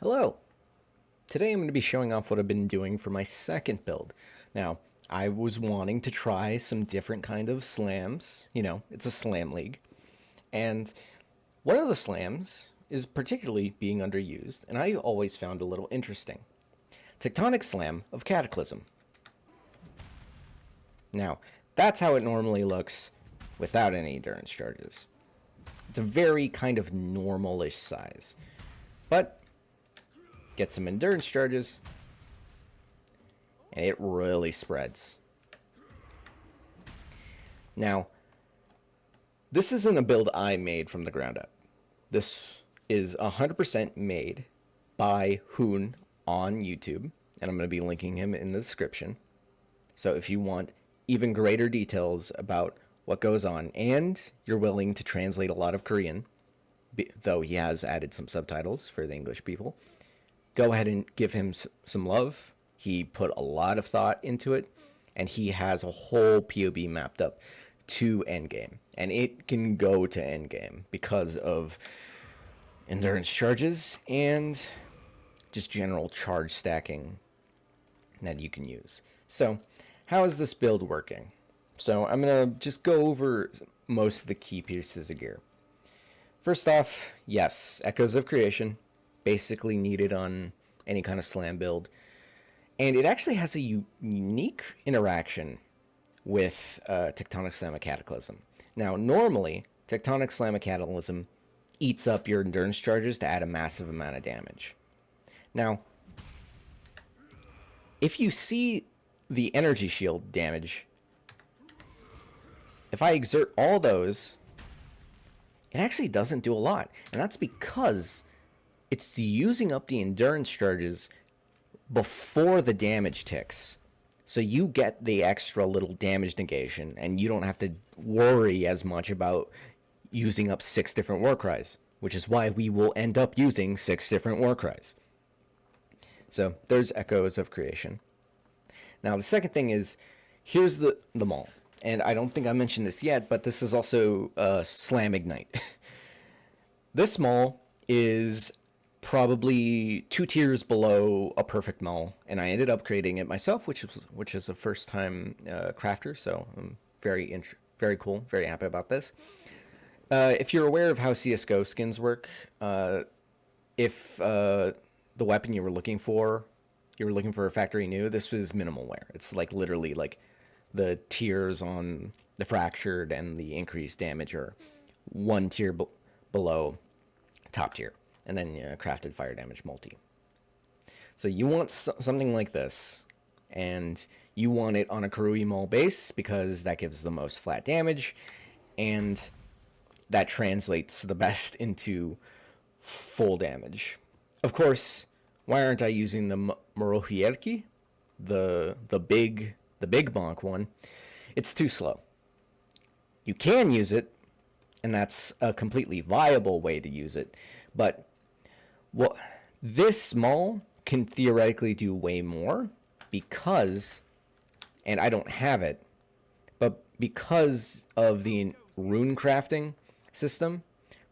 Hello! Today I'm going to be showing off what I've been doing for my second build. Now, I was wanting to try some different kind of slams. You know, it's a slam league. And one of the slams is particularly being underused, and I always found a little interesting. Tectonic Slam of Cataclysm. Now, that's how it normally looks without any endurance charges. It's a very kind of normal-ish size. But get some endurance charges, and it really spreads. Now, this isn't a build I made from the ground up. This is 100% made by Hoon on YouTube, and I'm going to be linking him in the description. So if you want even greater details about what goes on, and you're willing to translate a lot of Korean, though he has added some subtitles for the English people, go ahead and give him some love. He put a lot of thought into it, and he has a whole POB mapped up to endgame. And it can go to endgame because of endurance charges and just general charge stacking that you can use. So, how is this build working? So, I'm going to just go over most of the key pieces of gear. First off, yes, Echoes of Creation, basically needed on any kind of slam build. And it actually has a unique interaction with Tectonic Slam of Cataclysm. Now, normally, Tectonic Slam of Cataclysm eats up your endurance charges to add a massive amount of damage. Now, if you see the energy shield damage, if I exert all those, it actually doesn't do a lot. And that's because it's using up the endurance charges before the damage ticks. So you get the extra little damage negation, and you don't have to worry as much about using up 6 different war cries, which is why we will end up using 6 different war cries. So there's Echoes of Creation. Now the second thing is, here's the maul. And I don't think I mentioned this yet, but this is also Slam Ignite. This maul is probably 2 tiers below a perfect maul, and I ended up creating it myself, which is a first time crafter, so I'm very cool, very happy about this. If you're aware of how CSGO skins work, if the weapon you were looking for a factory new, this was minimal wear. It's like literally like the tiers on the fractured and the increased damage are 1 tier below top tier, and then crafted fire damage multi. So you want something like this, and you want it on a Karui Maul base because that gives the most flat damage, and that translates the best into full damage. Of course, why aren't I using the Morohierki, the big bonk one? It's too slow. You can use it, and that's a completely viable way to use it, but this small can theoretically do way more because, and I don't have it, but because of the rune crafting system,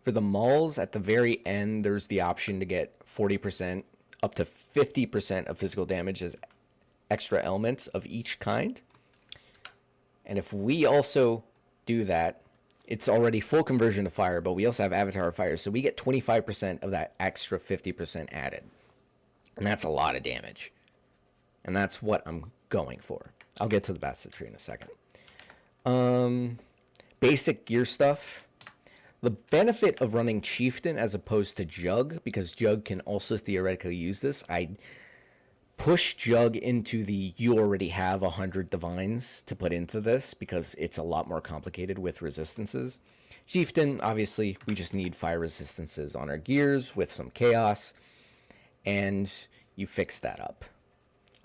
for the mauls at the very end, there's the option to get 40% up to 50% of physical damage as extra elements of each kind. And if we also do that, it's already full conversion to fire, but we also have Avatar of Fire, so we get 25% of that extra 50% added. And that's a lot of damage. And that's what I'm going for. I'll get to the Bastard Tree in a second. Basic gear stuff. The benefit of running Cheiftan as opposed to Jug, because Jug can also theoretically use this, I push Jug into the you already have 100 divines to put into this because it's a lot more complicated with resistances. Cheiftan, obviously, we just need fire resistances on our gears with some chaos, and you fix that up.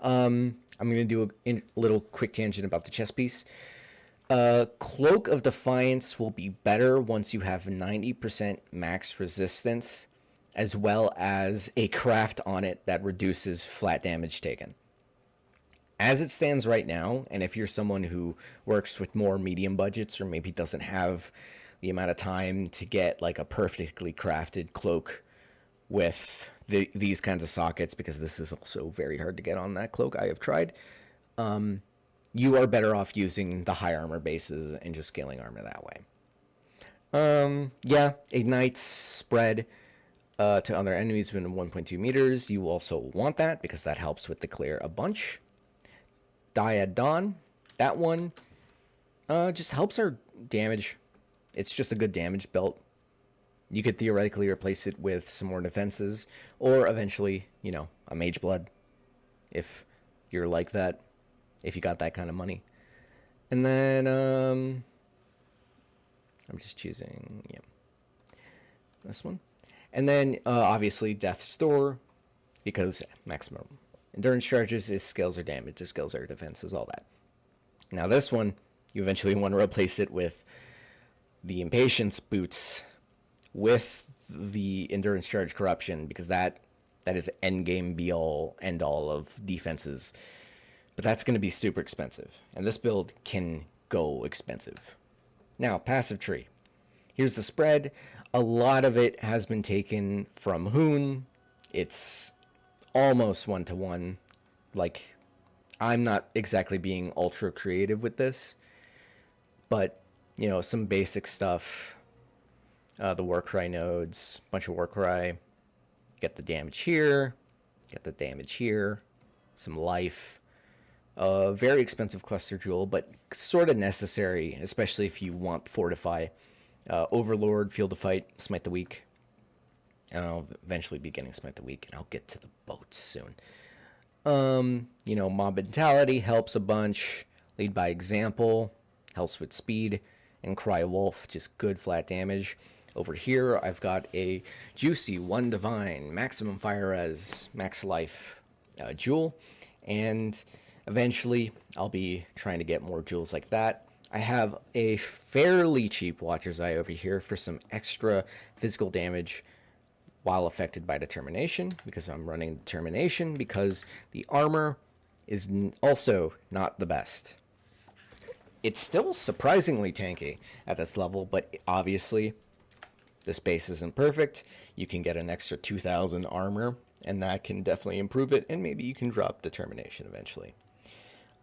I'm going to do a little quick tangent about the chest piece. Cloak of Defiance will be better once you have 90% max resistance, as well as a craft on it that reduces flat damage taken. As it stands right now, and if you're someone who works with more medium budgets or maybe doesn't have the amount of time to get like a perfectly crafted cloak with these kinds of sockets, because this is also very hard to get on that cloak. I have tried. You are better off using the high armor bases and just scaling armor that way. Yeah, ignites spread to other enemies within 1.2 meters. You also want that because that helps with the clear a bunch. Dyad Dawn, that one just helps our damage. It's just a good damage belt. You could theoretically replace it with some more defenses, or eventually, you know, a Mage Blood, if you're like that, if you got that kind of money. And then, I'm just choosing, yeah, this one. And then, obviously, Death's Store, because maximum endurance charges is scales or damage, it scales or defenses, all that. Now this one, you eventually want to replace it with the Impatience boots with the endurance charge corruption, because that is endgame be all end all of defenses. But that's going to be super expensive, and this build can go expensive. Now, passive tree. Here's the spread. A lot of it has been taken from Hoon. It's almost one-to-one. Like, I'm not exactly being ultra creative with this, but, you know, some basic stuff. The Warcry nodes, bunch of Warcry. Get the damage here, get the damage here, some life. Very expensive cluster jewel, but sort of necessary, especially if you want Fortify. Overlord, Field of Fight, Smite the Weak. I'll eventually be getting Smite the Weak, and I'll get to the boats soon. You know, Mob Mentality helps a bunch. Lead by Example helps with speed. And Cry Wolf, just good flat damage. Over here, I've got a juicy 1 Divine, maximum fire res, max life jewel. And eventually, I'll be trying to get more jewels like that. I have a fairly cheap Watcher's Eye over here for some extra physical damage while affected by Determination, because I'm running Determination, because the armor is also not the best. It's still surprisingly tanky at this level, but obviously this base isn't perfect. You can get an extra 2,000 armor, and that can definitely improve it, and maybe you can drop Determination eventually.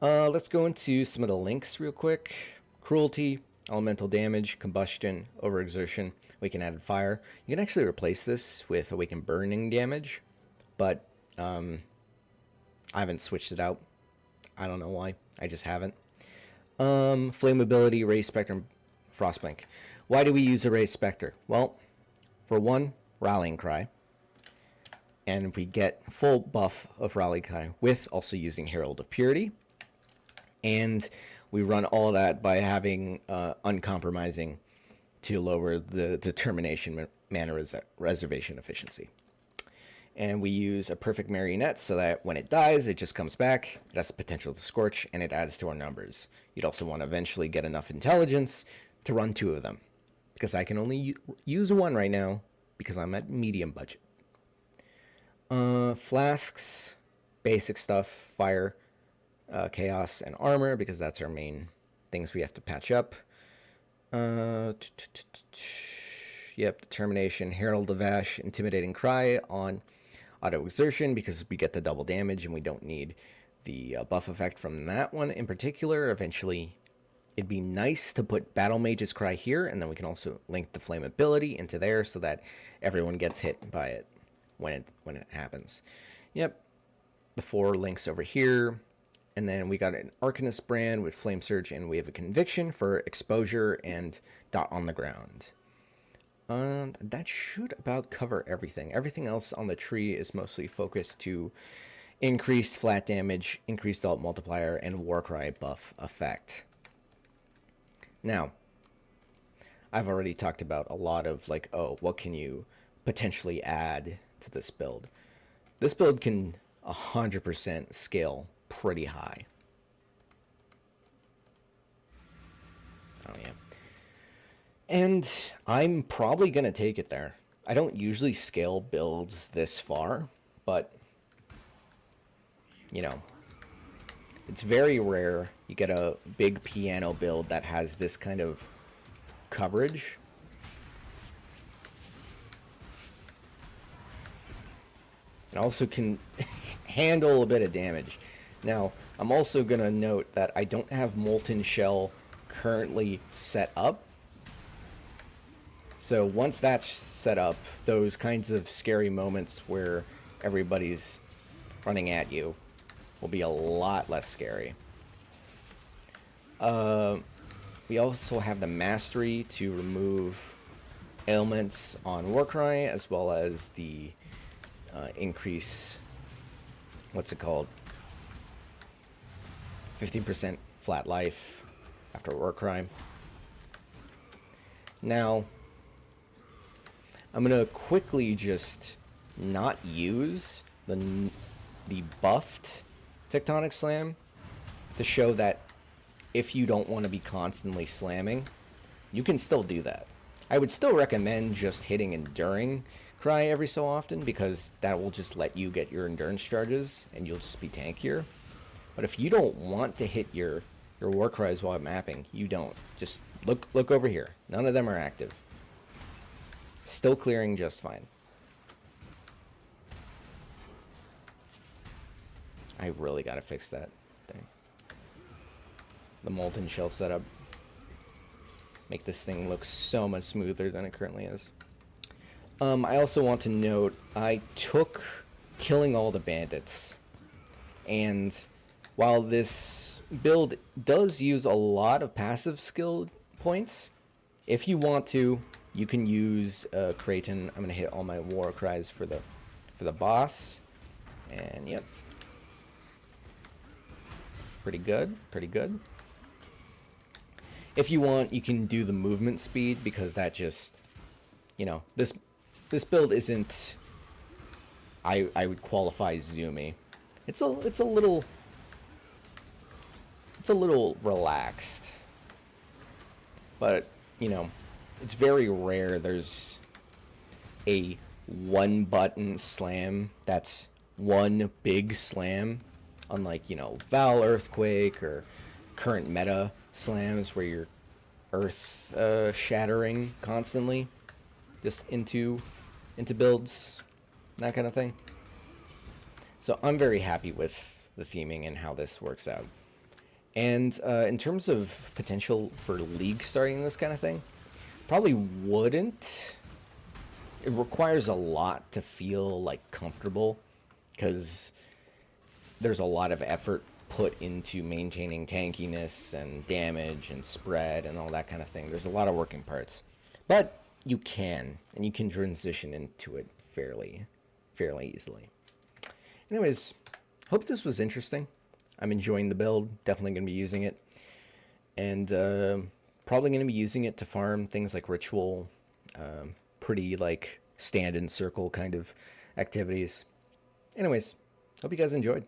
Let's go into some of the links real quick. Cruelty, elemental damage, combustion, overexertion, awakened added fire. You can actually replace this with awakened burning damage, but I haven't switched it out. I don't know why. I just haven't. Flammability, Ray Spectrum, Frostblink. Why do we use a Ray Spectre? Well, for one, Rallying Cry. And if we get full buff of Rally Cry with also using Herald of Purity. And we run all that by having uncompromising to lower the Determination mana reservation efficiency. And we use a Perfect Marionette so that when it dies, it just comes back. It has the potential to scorch, and it adds to our numbers. You'd also want to eventually get enough intelligence to run 2 of them, because I can only use 1 right now because I'm at medium budget. Flasks, basic stuff, fire, chaos, and armor, because that's our main things we have to patch up. Yep, Determination, Herald of Ash, Intimidating Cry on auto exertion, because we get the double damage and we don't need the buff effect from that one in particular. Eventually, it'd be nice to put Battle Mage's Cry here, and then we can also link the flammability into there so that everyone gets hit by it when it happens. Yep, the 4 links over here. And then we got an Arcanist brand with Flame Surge, and we have a Conviction for exposure and dot on the ground. That should about cover everything. Everything else on the tree is mostly focused to increased flat damage, increased alt multiplier, and Warcry buff effect. Now, I've already talked about a lot of like, oh, what can you potentially add to this build? This build can 100% scale pretty high. Oh yeah. And I'm probably going to take it there. I don't usually scale builds this far, but, you know, it's very rare you get a big piano build that has this kind of coverage. and also can handle a bit of damage. Now, I'm also going to note that I don't have Molten Shell currently set up. So once that's set up, those kinds of scary moments where everybody's running at you will be a lot less scary. We also have the mastery to remove ailments on Warcry, as well as the increase, what's it called? 15% flat life after Warcry. Now, I'm going to quickly just not use the buffed Tectonic Slam to show that if you don't want to be constantly slamming, you can still do that. I would still recommend just hitting Enduring Cry every so often, because that will just let you get your endurance charges and you'll just be tankier. But if you don't want to hit your war cries while mapping, you don't. Just look over here. None of them are active. Still clearing just fine. I really gotta fix that thing. The Molten Shell setup. Make this thing look so much smoother than it currently is. I also want to note, I took killing all the bandits. And while this build does use a lot of passive skill points, if you want to, you can use Cheiftan. I'm gonna hit all my war cries for the boss, and yep, pretty good, pretty good. If you want, you can do the movement speed, because that just, you know, this build isn't, I would qualify zoomy. It's a little relaxed, but you know, it's very rare there's a one button slam that's one big slam, unlike, you know, Val Earthquake or current meta slams where you're earth shattering constantly just into builds, that kind of thing. So I'm very happy with the theming and how this works out. And in terms of potential for League starting this kind of thing, probably wouldn't. It requires a lot to feel like comfortable, because there's a lot of effort put into maintaining tankiness and damage and spread and all that kind of thing. There's a lot of working parts, but you can, and you can transition into it fairly easily. Anyways, hope this was interesting. I'm enjoying the build, definitely going to be using it, and probably going to be using it to farm things like ritual, pretty like stand in circle kind of activities. Anyways, hope you guys enjoyed.